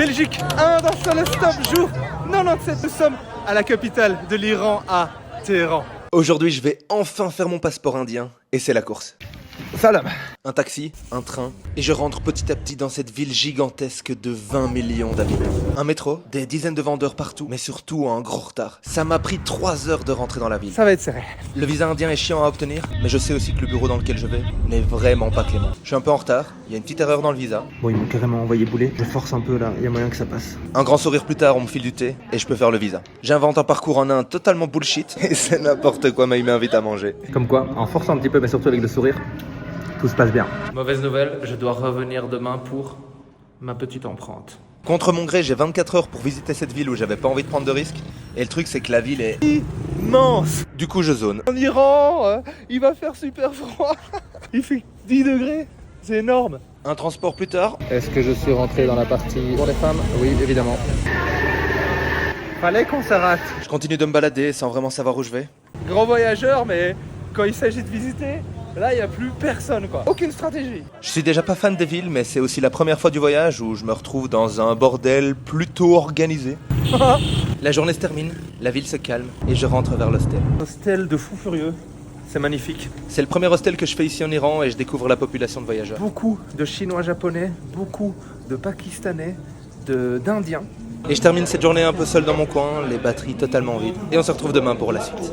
Belgique, un seul stop, jour 97. Nous sommes à la capitale de l'Iran, à Téhéran. Aujourd'hui, je vais enfin faire mon passeport indien et c'est la course. Salam. Un taxi, un train, et je rentre petit à petit dans cette ville gigantesque de 20 millions d'habitants. Un métro, des dizaines de vendeurs partout, mais surtout en gros retard. Ça m'a pris 3 heures de rentrer dans la ville. Ça va être serré. Le visa indien est chiant à obtenir, mais je sais aussi que le bureau dans lequel je vais n'est vraiment pas clément. Je suis un peu en retard, il y a une petite erreur dans le visa. Bon, ils m'ont carrément envoyé bouler. Je force un peu là, il y a moyen que ça passe. Un grand sourire plus tard, on me file du thé et je peux faire le visa. J'invente un parcours en Inde totalement bullshit et c'est n'importe quoi, mais il m'invite à manger. Comme quoi, en forçant un petit peu, mais surtout avec le sourire, tout se passe bien. Mauvaise nouvelle, je dois revenir demain pour ma petite empreinte. Contre mon gré, j'ai 24 heures pour visiter cette ville où j'avais pas envie de prendre de risques. Et le truc, c'est que la ville est Immense. Du coup, je zone. En Iran, il va faire super froid. Il fait 10 degrés. C'est énorme. Un transport plus tard. Est-ce que je suis rentré dans la partie pour les femmes? Oui, évidemment. Fallait qu'on s'arrête. Je continue de me balader sans vraiment savoir où je vais. Grand voyageur, mais quand il s'agit de visiter, là, il n'y a plus personne, quoi. Aucune stratégie. Je suis déjà pas fan des villes, mais c'est aussi la première fois du voyage où je me retrouve dans un bordel plutôt organisé. La journée se termine, la ville se calme et je rentre vers l'hostel. Hostel de fou furieux. C'est magnifique. C'est le premier hostel que je fais ici en Iran et je découvre la population de voyageurs. Beaucoup de Chinois japonais, beaucoup de Pakistanais, d'Indiens. Et je termine cette journée un peu seul dans mon coin, les batteries totalement vides. Et on se retrouve demain pour la suite.